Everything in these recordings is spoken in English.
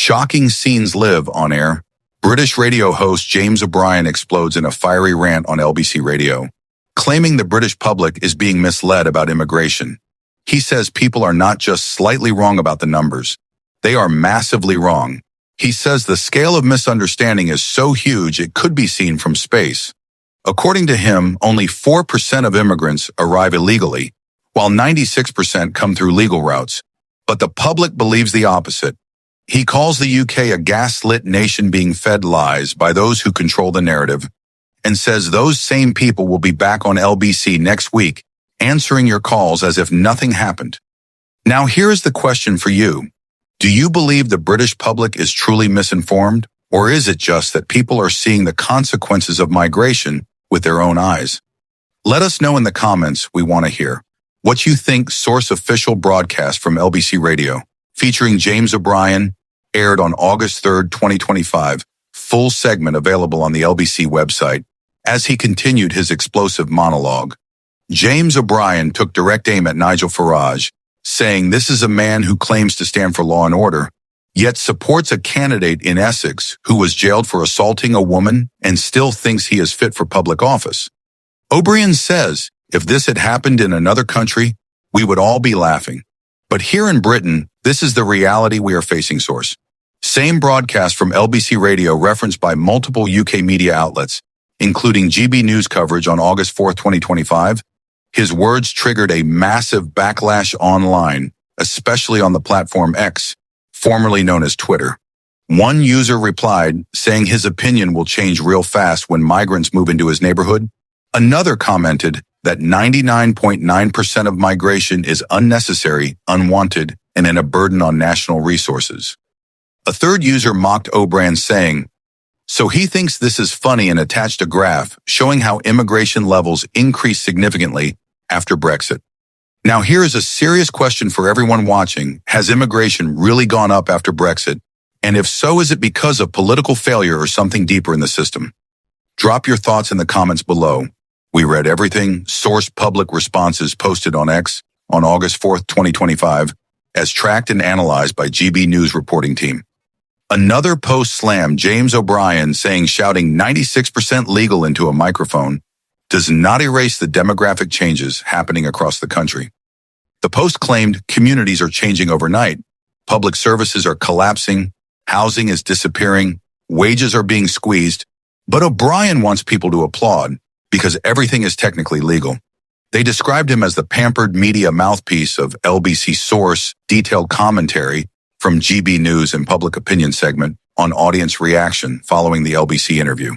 Shocking scenes live on air. British radio host James O'Brien explodes in a fiery rant on LBC Radio, claiming the British public is being misled about immigration. He says people are not just slightly wrong about the numbers. They are massively wrong. He says the scale of misunderstanding is so huge it could be seen from space. According to him, only 4% of immigrants arrive illegally, while 96% come through legal routes. But the public believes the opposite. He calls the UK a gaslit nation being fed lies by those who control the narrative, and says those same people will be back on LBC next week, answering your calls as if nothing happened. Now here's the question for you. Do you believe the British public is truly misinformed, or is it just that people are seeing the consequences of migration with their own eyes? Let us know in the comments. We want to hear what you think. Source official broadcast from LBC Radio, featuring James O'Brien, aired on August 3rd, 2025. Full segment available on the LBC website. As he continued his explosive monologue, James O'Brien took direct aim at Nigel Farage, saying this is a man who claims to stand for law and order, yet supports a candidate in Essex who was jailed for assaulting a woman and still thinks he is fit for public office. O'Brien says, if this had happened in another country, we would all be laughing. But here in Britain, this is the reality we are facing. Source. Same broadcast from LBC Radio referenced by multiple UK media outlets, including GB News coverage on August 4th, 2025. His words triggered a massive backlash online, especially on the platform X, formerly known as Twitter. One user replied, saying his opinion will change real fast when migrants move into his neighborhood. Another commented that 99.9% of migration is unnecessary, unwanted, and a burden on national resources. A third user mocked O'Brien, saying, so he thinks this is funny, and attached a graph showing how immigration levels increased significantly after Brexit. Now here is a serious question for everyone watching. Has immigration really gone up after Brexit? And if so, is it because of political failure or something deeper in the system? Drop your thoughts in the comments below. We read everything. Source public responses posted on X on August 4th, 2025, as tracked and analyzed by GB News reporting team. Another post slammed James O'Brien, saying shouting 96% legal into a microphone does not erase the demographic changes happening across the country. The post claimed communities are changing overnight, public services are collapsing, housing is disappearing, wages are being squeezed, but O'Brien wants people to applaud because everything is technically legal. They described him as the pampered media mouthpiece of LBC. Source detailed commentary from GB News and public opinion segment on audience reaction following the LBC interview.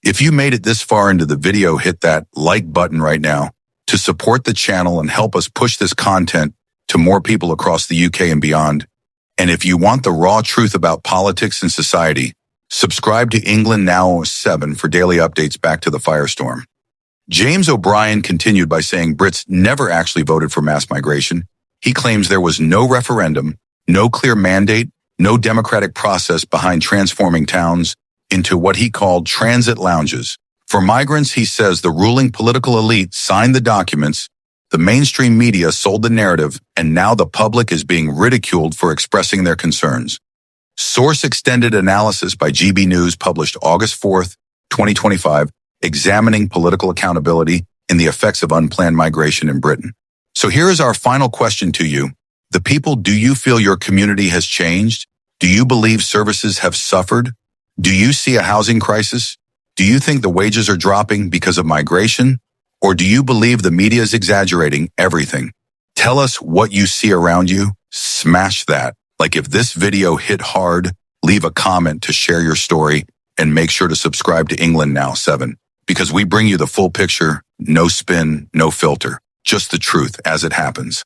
If you made it this far into the video, hit that like button right now to support the channel and help us push this content to more people across the UK and beyond. And if you want the raw truth about politics and society, subscribe to England Now 7 for daily updates. Back to the firestorm. James O'Brien continued by saying Brits never actually voted for mass migration. He claims there was no referendum, no clear mandate, no democratic process behind transforming towns into what he called transit lounges. For migrants, he says the ruling political elite signed the documents, the mainstream media sold the narrative, and now the public is being ridiculed for expressing their concerns. Source extended analysis by GB News published August 4th, 2025, examining political accountability and the effects of unplanned migration in Britain. So here is our final question to you. The people, do you feel your community has changed? Do you believe services have suffered? Do you see a housing crisis? Do you think the wages are dropping because of migration? Or do you believe the media is exaggerating everything? Tell us what you see around you. Smash that. Like if this video hit hard, leave a comment to share your story, and make sure to subscribe to England Now 7, because we bring you the full picture, no spin, no filter, just the truth as it happens.